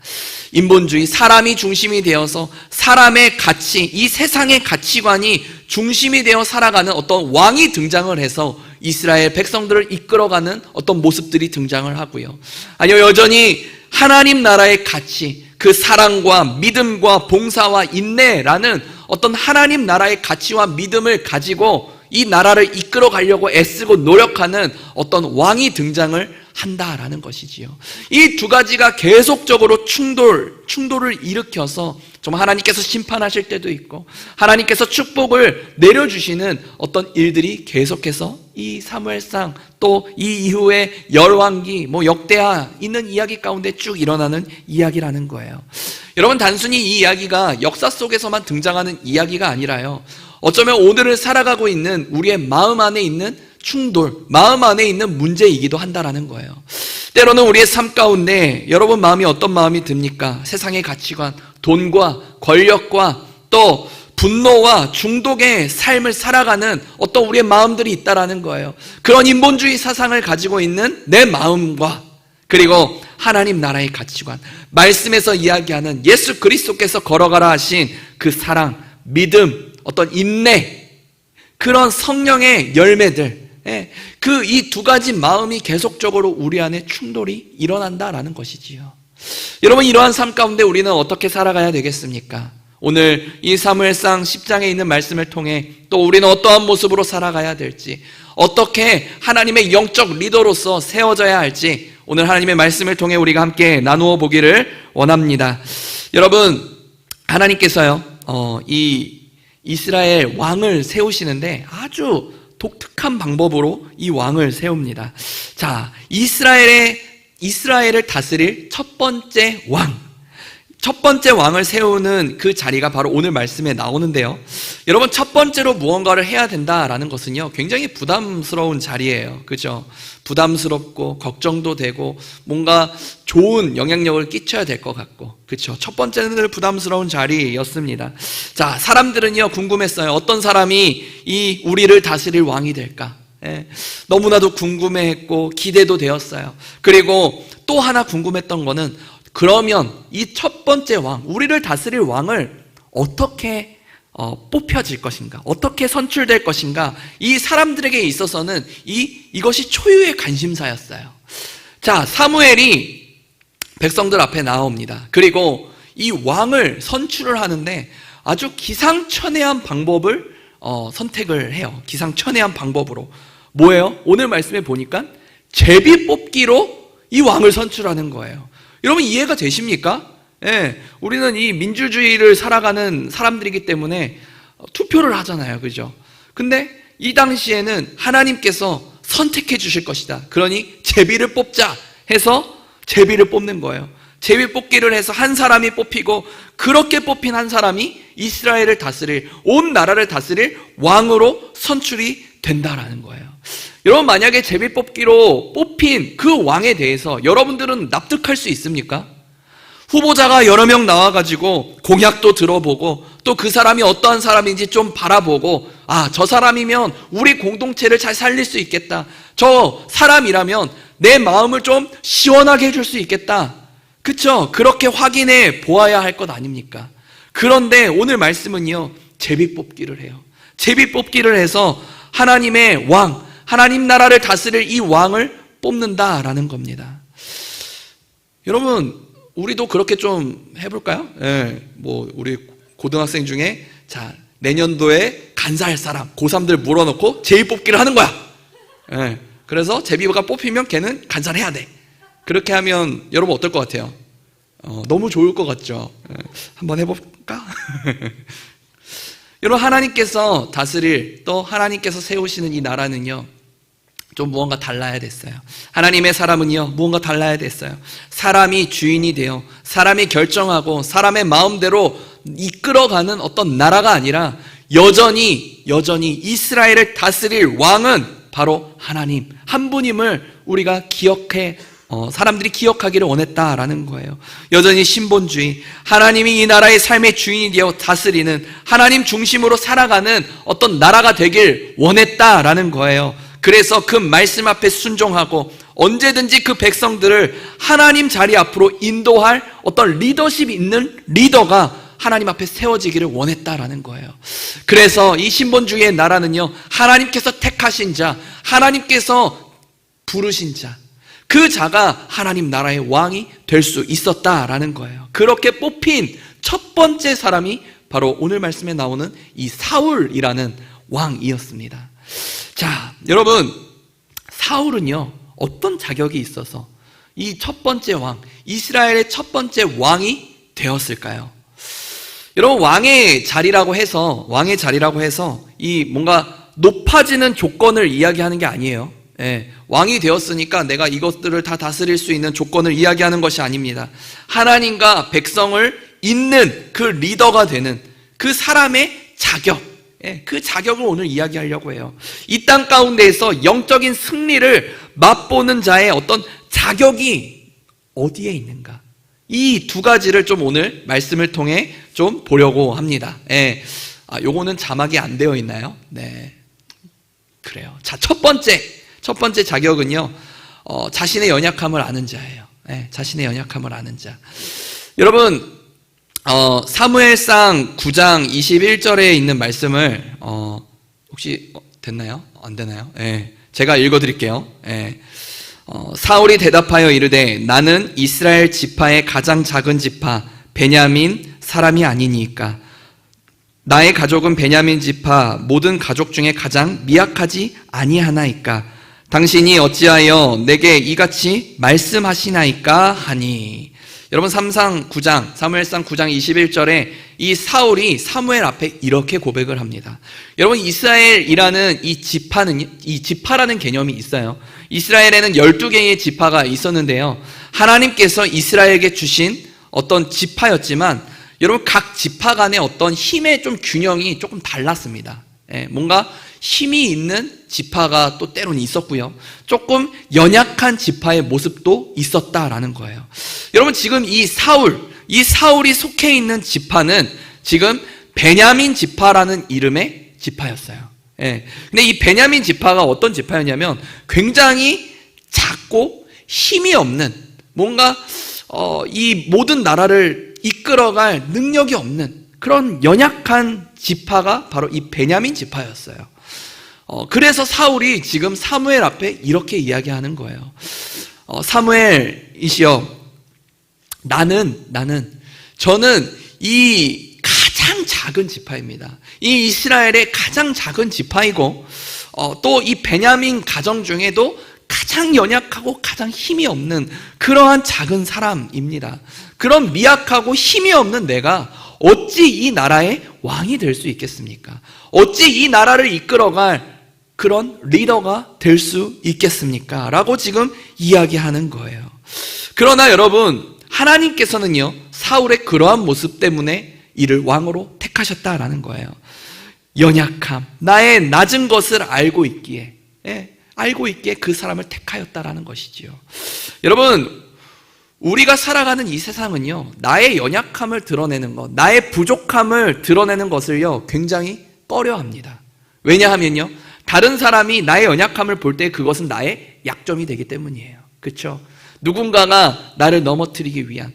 인본주의, 사람이 중심이 되어서 사람의 가치, 이 세상의 가치관이 중심이 되어 살아가는 어떤 왕이 등장을 해서 이스라엘 백성들을 이끌어가는 어떤 모습들이 등장을 하고요. 아니요, 여전히 하나님 나라의 가치, 그 사랑과 믿음과 봉사와 인내라는 어떤 하나님 나라의 가치와 믿음을 가지고 이 나라를 이끌어 가려고 애쓰고 노력하는 어떤 왕이 등장을 한다라는 것이지요. 이 두 가지가 계속적으로 충돌을 일으켜서 정말 하나님께서 심판하실 때도 있고 하나님께서 축복을 내려주시는 어떤 일들이 계속해서 이 사무엘상, 또 이 이후에 열왕기, 역대하 있는 이야기 가운데 쭉 일어나는 이야기라는 거예요. 여러분, 단순히 이 이야기가 역사 속에서만 등장하는 이야기가 아니라요, 어쩌면 오늘을 살아가고 있는 우리의 마음 안에 있는 충돌, 마음 안에 있는 문제이기도 한다라는 거예요. 때로는 우리의 삶 가운데 여러분 마음이 어떤 마음이 듭니까? 세상의 가치관, 돈과 권력과 또 분노와 중독의 삶을 살아가는 어떤 우리의 마음들이 있다라는 거예요. 그런 인본주의 사상을 가지고 있는 내 마음과 그리고 하나님 나라의 가치관, 말씀에서 이야기하는 예수 그리스도께서 걸어가라 하신 그 사랑, 믿음, 어떤 인내, 그런 성령의 열매들, 그 이 두 가지 마음이 계속적으로 우리 안에 충돌이 일어난다라는 것이지요. 여러분, 이러한 삶 가운데 우리는 어떻게 살아가야 되겠습니까? 오늘 이 사무엘상 10장에 있는 말씀을 통해 또 우리는 어떠한 모습으로 살아가야 될지, 어떻게 하나님의 영적 리더로서 세워져야 할지 오늘 하나님의 말씀을 통해 우리가 함께 나누어 보기를 원합니다. 여러분, 하나님께서요, 이 이스라엘 왕을 세우시는데 아주 독특한 방법으로 이 왕을 세웁니다. 자, 이스라엘을 다스릴 첫 번째 왕을 세우는 그 자리가 바로 오늘 말씀에 나오는데요. 여러분, 첫 번째로 무언가를 해야 된다라는 것은요, 굉장히 부담스러운 자리예요. 그죠? 부담스럽고 걱정도 되고 뭔가 좋은 영향력을 끼쳐야 될 것 같고, 그렇죠? 첫 번째는 늘 부담스러운 자리였습니다. 자, 사람들은요 궁금했어요. 어떤 사람이 이 우리를 다스릴 왕이 될까? 너무나도 궁금해했고 기대도 되었어요. 그리고 또 하나 궁금했던 거는, 그러면 이 첫 번째 왕, 우리를 다스릴 왕을 어떻게 뽑혀질 것인가, 어떻게 선출될 것인가, 이 사람들에게 있어서는 이것이 초유의 관심사였어요. 자, 사무엘이 백성들 앞에 나옵니다. 그리고 이 왕을 선출을 하는데 아주 기상천외한 방법을 선택을 해요. 기상천외한 방법으로. 뭐예요? 오늘 말씀에 보니까 제비 뽑기로 이 왕을 선출하는 거예요. 여러분, 이해가 되십니까? 우리는 이 민주주의를 살아가는 사람들이기 때문에 투표를 하잖아요. 그죠? 근데 이 당시에는 하나님께서 선택해 주실 것이다. 그러니 제비를 뽑자 해서 제비를 뽑는 거예요. 제비 뽑기를 해서 한 사람이 뽑히고, 그렇게 뽑힌 한 사람이 이스라엘을 다스릴, 온 나라를 다스릴 왕으로 선출이 된다라는 거예요. 여러분, 만약에 제비 뽑기로 뽑힌 그 왕에 대해서 여러분들은 납득할 수 있습니까? 후보자가 여러 명 나와가지고 공약도 들어보고 또 그 사람이 어떠한 사람인지 좀 바라보고, 아, 저 사람이면 우리 공동체를 잘 살릴 수 있겠다. 저 사람이라면 내 마음을 좀 시원하게 해줄 수 있겠다. 그쵸? 그렇게 확인해 보아야 할 것 아닙니까? 그런데 오늘 말씀은요, 제비뽑기를 해요. 제비뽑기를 해서 하나님의 왕, 하나님 나라를 다스릴 이 왕을 뽑는다라는 겁니다. 여러분, 우리도 그렇게 좀 해볼까요? 뭐 우리 고등학생 중에 자, 내년도에 간사할 사람 고3들 물어놓고 제비뽑기를 하는 거야. 그래서 제비가 뽑히면 걔는 간사를 해야 돼. 그렇게 하면 여러분 어떨 것 같아요? 너무 좋을 것 같죠? 한번 해볼까? 여러분, 하나님께서 다스릴, 또 하나님께서 세우시는 이 나라는요, 좀 무언가 달라야 됐어요. 하나님의 사람은요, 무언가 달라야 됐어요. 사람이 주인이 되어 사람이 결정하고 사람의 마음대로 이끌어가는 어떤 나라가 아니라 여전히 이스라엘을 다스릴 왕은 바로 하나님 한 분임을 우리가 사람들이 기억하기를 원했다라는 거예요. 여전히 신본주의, 하나님이 이 나라의 삶의 주인이 되어 다스리는, 하나님 중심으로 살아가는 어떤 나라가 되길 원했다라는 거예요. 그래서 그 말씀 앞에 순종하고 언제든지 그 백성들을 하나님 자리 앞으로 인도할 어떤 리더십 있는 리더가 하나님 앞에 세워지기를 원했다라는 거예요. 그래서 이 신본주의의 나라는요, 하나님께서 택하신 자, 하나님께서 부르신 자, 그 자가 하나님 나라의 왕이 될 수 있었다라는 거예요. 그렇게 뽑힌 첫 번째 사람이 바로 오늘 말씀에 나오는 이 사울이라는 왕이었습니다. 자, 여러분, 사울은요, 어떤 자격이 있어서 이 첫 번째 왕, 이스라엘의 첫 번째 왕이 되었을까요? 여러분, 왕의 자리라고 해서 이 뭔가 높아지는 조건을 이야기하는 게 아니에요. 왕이 되었으니까 내가 이것들을 다 다스릴 수 있는 조건을 이야기하는 것이 아닙니다. 하나님과 백성을 잇는 그 리더가 되는 그 사람의 자격, 그 자격을 오늘 이야기하려고 해요. 이 땅 가운데에서 영적인 승리를 맛보는 자의 어떤 자격이 어디에 있는가? 이 두 가지를 좀 오늘 말씀을 통해 좀 보려고 합니다. 요거는 자막이 안 되어 있나요? 네. 그래요. 자, 첫 번째 자격은요, 자신의 연약함을 아는 자예요. 자신의 연약함을 아는 자. 여러분, 사무엘상 9장 21절에 있는 말씀을, 혹시 됐나요? 안 되나요? 제가 읽어드릴게요. 사울이 대답하여 이르되 나는 이스라엘 지파의 가장 작은 지파 베냐민 사람이 아니니까 나의 가족은 베냐민 지파 모든 가족 중에 가장 미약하지 아니하나이까 당신이 어찌하여 내게 이같이 말씀하시나이까 하니. 여러분, 사무엘상 9장 21절에 이 사울이 사무엘 앞에 이렇게 고백을 합니다. 여러분, 이스라엘이라는 이 지파라는 개념이 있어요. 이스라엘에는 12개의 지파가 있었는데요, 하나님께서 이스라엘에게 주신 어떤 지파였지만 여러분, 각 지파 간의 어떤 힘의 좀 균형이 조금 달랐습니다. 뭔가 힘이 있는 지파가 또 때로는 있었고요, 조금 연약한 지파의 모습도 있었다라는 거예요. 여러분, 지금 이 사울이 속해 있는 지파는 지금 베냐민 지파라는 이름의 지파였어요. 근데 이 베냐민 지파가 어떤 지파였냐면 굉장히 작고 힘이 없는, 뭔가 이 모든 나라를 이끌어갈 능력이 없는 그런 연약한 지파가 바로 이 베냐민 지파였어요. 그래서 사울이 지금 사무엘 앞에 이렇게 이야기하는 거예요. 사무엘이시여, 저는 이 가장 작은 지파입니다. 이 이스라엘의 가장 작은 지파이고, 또 이 베냐민 가정 중에도 가장 연약하고 가장 힘이 없는 그러한 작은 사람입니다. 그런 미약하고 힘이 없는 내가 어찌 이 나라의 왕이 될 수 있겠습니까? 어찌 이 나라를 이끌어갈 그런 리더가 될 수 있겠습니까? 라고 지금 이야기하는 거예요. 그러나 여러분, 하나님께서는요, 사울의 그러한 모습 때문에 이를 왕으로 택하셨다라는 거예요. 연약함, 나의 낮은 것을 알고 있기에 그 사람을 택하였다라는 것이지요. 여러분, 우리가 살아가는 이 세상은요, 나의 연약함을 드러내는 것, 나의 부족함을 드러내는 것을요, 굉장히 꺼려합니다. 왜냐하면요, 다른 사람이 나의 연약함을 볼 때 그것은 나의 약점이 되기 때문이에요. 그렇죠? 누군가가 나를 넘어뜨리기 위한,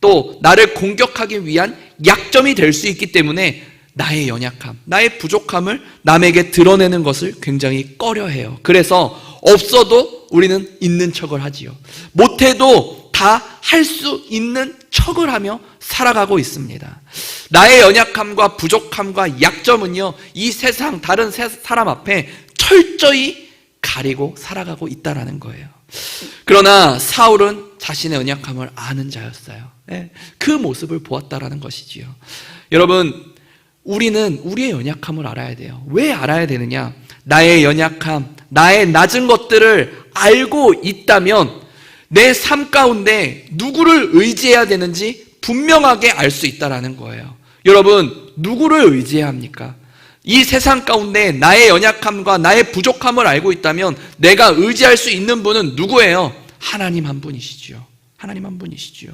또 나를 공격하기 위한 약점이 될 수 있기 때문에 나의 연약함, 나의 부족함을 남에게 드러내는 것을 굉장히 꺼려해요. 그래서 없어도 우리는 있는 척을 하지요. 못해도 다 할 수 있는 척을 하며 살아가고 있습니다. 나의 연약함과 부족함과 약점은요, 이 세상 다른 사람 앞에 철저히 가리고 살아가고 있다는 거예요. 그러나 사울은 자신의 연약함을 아는 자였어요. 그 모습을 보았다라는 것이지요. 여러분, 우리는 우리의 연약함을 알아야 돼요. 왜 알아야 되느냐? 나의 연약함, 나의 낮은 것들을 알고 있다면 내 삶 가운데 누구를 의지해야 되는지 분명하게 알 수 있다는 거예요. 여러분, 누구를 의지해야 합니까? 이 세상 가운데 나의 연약함과 나의 부족함을 알고 있다면 내가 의지할 수 있는 분은 누구예요? 하나님 한 분이시지요. 하나님 한 분이시지요.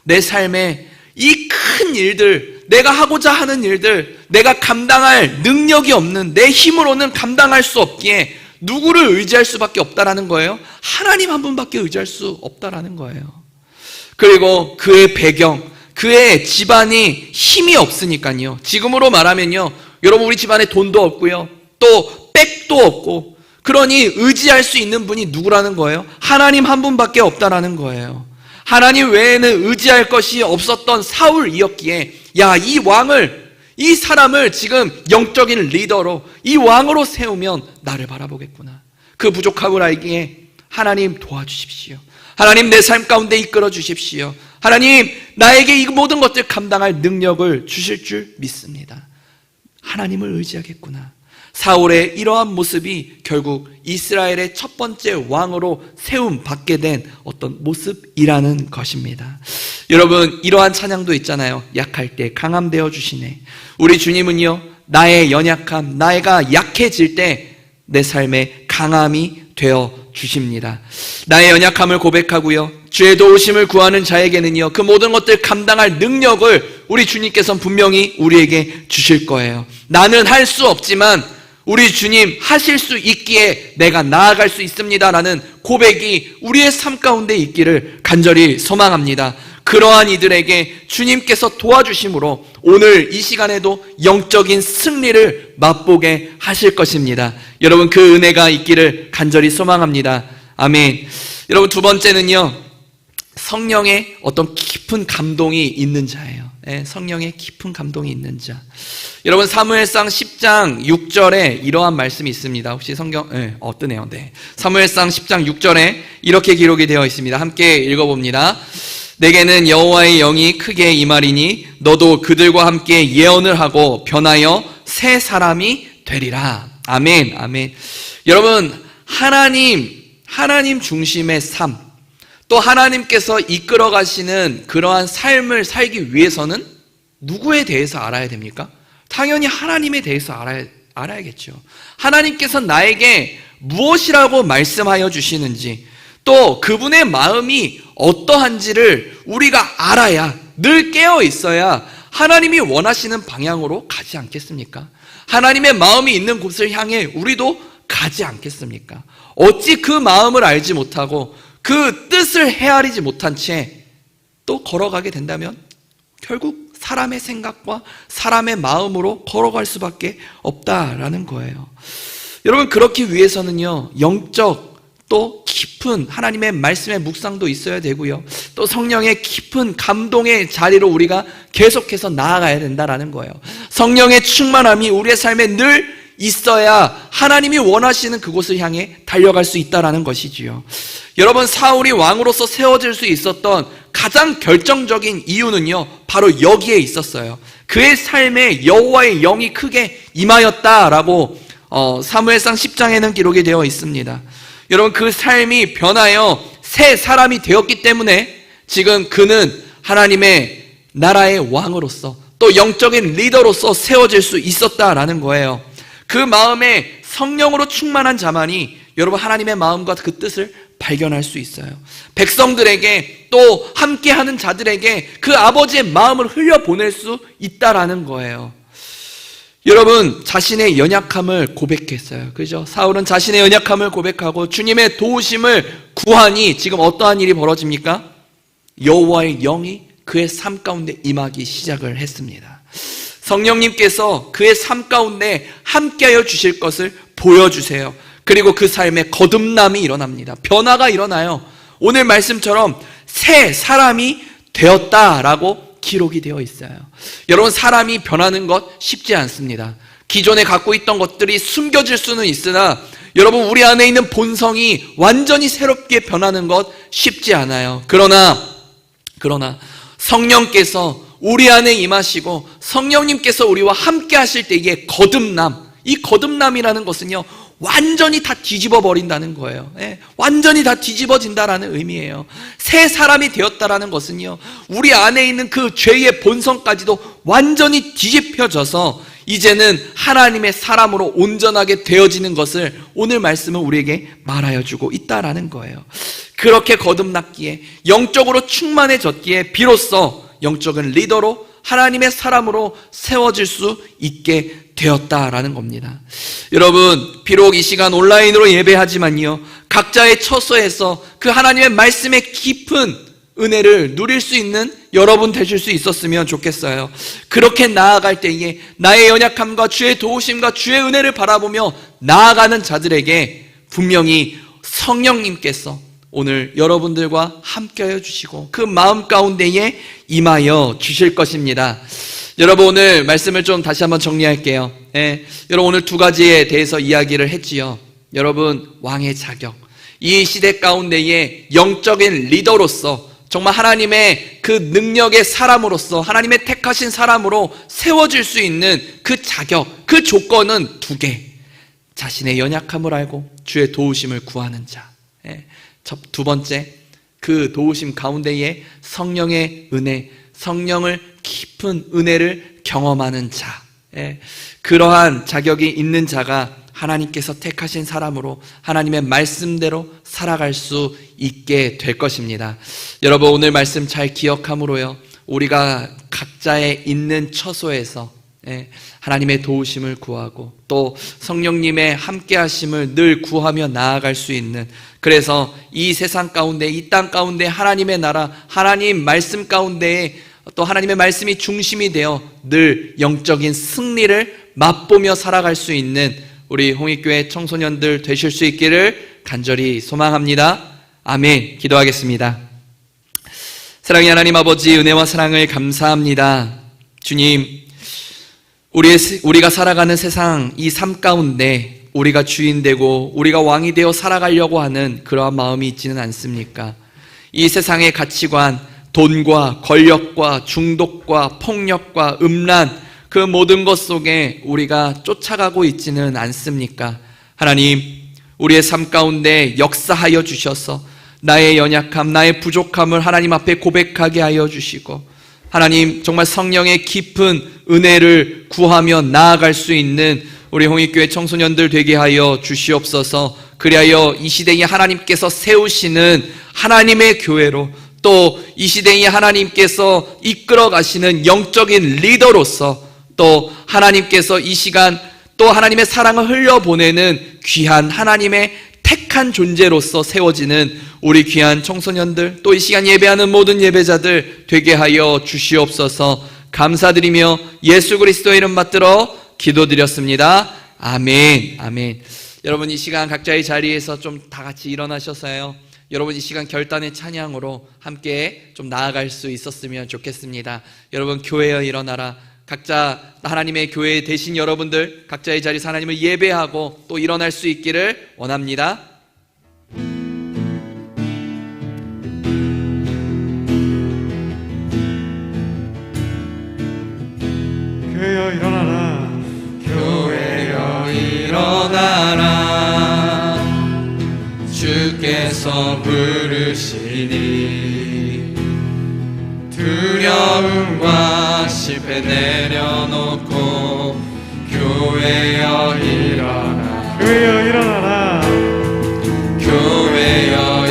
내 삶에 이 큰 일들, 내가 하고자 하는 일들, 내가 감당할 능력이 없는, 내 힘으로는 감당할 수 없기에 누구를 의지할 수밖에 없다라는 거예요? 하나님 한 분밖에 의지할 수 없다라는 거예요. 그리고 그의 배경, 그의 집안이 힘이 없으니까요. 지금으로 말하면요, 여러분, 우리 집안에 돈도 없고요, 또 백도 없고, 그러니 의지할 수 있는 분이 누구라는 거예요? 하나님 한 분밖에 없다라는 거예요. 하나님 외에는 의지할 것이 없었던 사울이었기에, 야, 이 왕을, 이 사람을 지금 영적인 리더로, 이 왕으로 세우면 나를 바라보겠구나. 그 부족함을 알기에 하나님 도와주십시오. 하나님 내 삶 가운데 이끌어 주십시오. 하나님 나에게 이 모든 것들 감당할 능력을 주실 줄 믿습니다. 하나님을 의지하겠구나. 사울의 이러한 모습이 결국 이스라엘의 첫 번째 왕으로 세움 받게 된 어떤 모습이라는 것입니다. 여러분, 이러한 찬양도 있잖아요. 약할 때 강함 되어 주시네. 우리 주님은요, 나의 연약함, 나가 약해질 때 내 삶에 강함이 되어 주십니다. 나의 연약함을 고백하고요, 주의 도우심을 구하는 자에게는요, 그 모든 것들 감당할 능력을 우리 주님께서는 분명히 우리에게 주실 거예요. 나는 할 수 없지만 우리 주님 하실 수 있기에 내가 나아갈 수 있습니다라는 고백이 우리의 삶 가운데 있기를 간절히 소망합니다. 그러한 이들에게 주님께서 도와주심으로 오늘 이 시간에도 영적인 승리를 맛보게 하실 것입니다. 여러분, 그 은혜가 있기를 간절히 소망합니다. 아멘. 여러분, 두 번째는요, 성령의 어떤 깊은 감동이 있는 자예요. 성령의 깊은 감동이 있는 자. 여러분, 사무엘상 10장 6절에 이러한 말씀이 있습니다. 혹시 성경 뜨네요. 네. 사무엘상 10장 6절에 이렇게 기록이 되어 있습니다. 함께 읽어봅니다. 내게는 여호와의 영이 크게 임하리니 너도 그들과 함께 예언을 하고 변하여 새 사람이 되리라. 아멘. 아멘. 여러분, 하나님 중심의 삶, 또 하나님께서 이끌어 가시는 그러한 삶을 살기 위해서는 누구에 대해서 알아야 됩니까? 당연히 하나님에 대해서 알아야겠죠. 하나님께서 나에게 무엇이라고 말씀하여 주시는지, 또 그분의 마음이 어떠한지를 우리가 알아야, 늘 깨어 있어야 하나님이 원하시는 방향으로 가지 않겠습니까? 하나님의 마음이 있는 곳을 향해 우리도 가지 않겠습니까? 어찌 그 마음을 알지 못하고 그 뜻을 헤아리지 못한 채 또 걸어가게 된다면 결국 사람의 생각과 사람의 마음으로 걸어갈 수밖에 없다라는 거예요. 여러분, 그렇기 위해서는요, 영적 또 깊은 하나님의 말씀의 묵상도 있어야 되고요, 또 성령의 깊은 감동의 자리로 우리가 계속해서 나아가야 된다라는 거예요. 성령의 충만함이 우리의 삶에 늘 있어야 하나님이 원하시는 그곳을 향해 달려갈 수 있다라는 것이지요. 여러분, 사울이 왕으로서 세워질 수 있었던 가장 결정적인 이유는요, 바로 여기에 있었어요. 그의 삶에 여호와의 영이 크게 임하였다라고 사무엘상 10장에는 기록이 되어 있습니다. 여러분, 그 삶이 변하여 새 사람이 되었기 때문에 지금 그는 하나님의 나라의 왕으로서 또 영적인 리더로서 세워질 수 있었다라는 거예요. 그 마음에 성령으로 충만한 자만이 여러분 하나님의 마음과 그 뜻을 발견할 수 있어요. 백성들에게 또 함께하는 자들에게 그 아버지의 마음을 흘려보낼 수 있다라는 거예요. 여러분, 자신의 연약함을 고백했어요. 그죠? 사울은 자신의 연약함을 고백하고 주님의 도우심을 구하니 지금 어떠한 일이 벌어집니까? 여호와의 영이 그의 삶 가운데 임하기 시작을 했습니다. 성령님께서 그의 삶 가운데 함께하여 주실 것을 보여주세요. 그리고 그 삶에 거듭남이 일어납니다. 변화가 일어나요. 오늘 말씀처럼 새 사람이 되었다라고 기록이 되어 있어요. 여러분, 사람이 변하는 것 쉽지 않습니다. 기존에 갖고 있던 것들이 숨겨질 수는 있으나 여러분, 우리 안에 있는 본성이 완전히 새롭게 변하는 것 쉽지 않아요. 그러나 성령께서 우리 안에 임하시고 성령님께서 우리와 함께 하실 때의 거듭남, 이 거듭남이라는 것은요, 완전히 다 뒤집어 버린다는 거예요. 완전히 다 뒤집어진다라는 의미예요. 새 사람이 되었다라는 것은요, 우리 안에 있는 그 죄의 본성까지도 완전히 뒤집혀져서 이제는 하나님의 사람으로 온전하게 되어지는 것을 오늘 말씀은 우리에게 말하여 주고 있다라는 거예요. 그렇게 거듭났기에, 영적으로 충만해졌기에 비로소 영적인 리더로 하나님의 사람으로 세워질 수 있게 되었다라는 겁니다. 여러분, 비록 이 시간 온라인으로 예배하지만요, 각자의 처소에서 그 하나님의 말씀의 깊은 은혜를 누릴 수 있는 여러분 되실 수 있었으면 좋겠어요. 그렇게 나아갈 때에 나의 연약함과 주의 도우심과 주의 은혜를 바라보며 나아가는 자들에게 분명히 성령님께서 오늘 여러분들과 함께하여 주시고 그 마음 가운데에 임하여 주실 것입니다. 여러분, 오늘 말씀을 좀 다시 한번 정리할게요. 여러분, 오늘 두 가지에 대해서 이야기를 했지요. 여러분, 왕의 자격, 이 시대 가운데에 영적인 리더로서 정말 하나님의 그 능력의 사람으로서 하나님의 택하신 사람으로 세워질 수 있는 그 자격, 그 조건은 두 개. 자신의 연약함을 알고 주의 도우심을 구하는 자. 두 번째, 그 도우심 가운데에 성령의 은혜, 성령을 깊은 은혜를 경험하는 자. 그러한 자격이 있는 자가 하나님께서 택하신 사람으로 하나님의 말씀대로 살아갈 수 있게 될 것입니다. 여러분, 오늘 말씀 잘 기억함으로요, 우리가 각자의 있는 처소에서 하나님의 도우심을 구하고 또 성령님의 함께하심을 늘 구하며 나아갈 수 있는, 그래서 이 세상 가운데, 이 땅 가운데 하나님의 나라, 하나님 말씀 가운데에 또 하나님의 말씀이 중심이 되어 늘 영적인 승리를 맛보며 살아갈 수 있는 우리 홍익교회 청소년들 되실 수 있기를 간절히 소망합니다. 아멘. 기도하겠습니다. 사랑의 하나님 아버지, 은혜와 사랑을 감사합니다. 주님, 우리가 살아가는 세상, 이 삶 가운데 우리가 주인 되고 우리가 왕이 되어 살아가려고 하는 그러한 마음이 있지는 않습니까? 이 세상의 가치관, 돈과 권력과 중독과 폭력과 음란, 그 모든 것 속에 우리가 쫓아가고 있지는 않습니까? 하나님, 우리의 삶 가운데 역사하여 주셔서 나의 연약함, 나의 부족함을 하나님 앞에 고백하게 하여 주시고, 하나님, 정말 성령의 깊은 은혜를 구하며 나아갈 수 있는 우리 홍익교회 청소년들 되게 하여 주시옵소서. 그리하여 이 시대에 하나님께서 세우시는 하나님의 교회로, 또 이 시대에 하나님께서 이끌어 가시는 영적인 리더로서, 또 하나님께서 이 시간 또 하나님의 사랑을 흘려보내는 귀한 하나님의 택한 존재로서 세워지는 우리 귀한 청소년들, 또 이 시간 예배하는 모든 예배자들 되게 하여 주시옵소서. 감사드리며 예수 그리스도의 이름 받들어 기도드렸습니다. 아멘. 아멘. 여러분, 이 시간 각자의 자리에서 좀 다 같이 일어나셔서요, 여러분 이 시간 결단의 찬양으로 함께 좀 나아갈 수 있었으면 좋겠습니다. 여러분, 교회여 일어나라. 각자 하나님의 교회 되신 여러분들 각자의 자리에서 하나님을 예배하고 또 일어날 수 있기를 원합니다. 교회여 일어나라. 교회여 일어나라. 주께서 부르시니 두려움과 실패 내려놓고 교회여 일어나. 교회여 일어나라. 교회여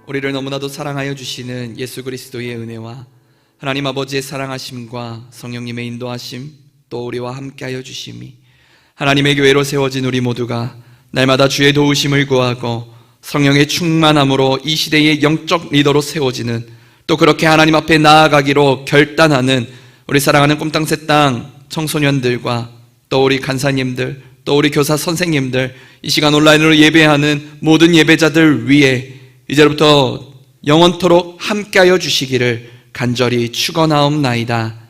우리를 너무나도 사랑하여 주시는 예수 그리스도의 은혜와 하나님 아버지의 사랑하심과 성령님의 인도하심, 또 우리와 함께하여 주심이 하나님의 교회로 세워진 우리 모두가 날마다 주의 도우심을 구하고 성령의 충만함으로 이 시대의 영적 리더로 세워지는, 또 그렇게 하나님 앞에 나아가기로 결단하는 우리 사랑하는 꿈땅 새땅 청소년들과 또 우리 간사님들, 또 우리 교사 선생님들, 이 시간 온라인으로 예배하는 모든 예배자들 위해 이제부터 영원토록 함께하여 주시기를 간절히 축원하옵나이다.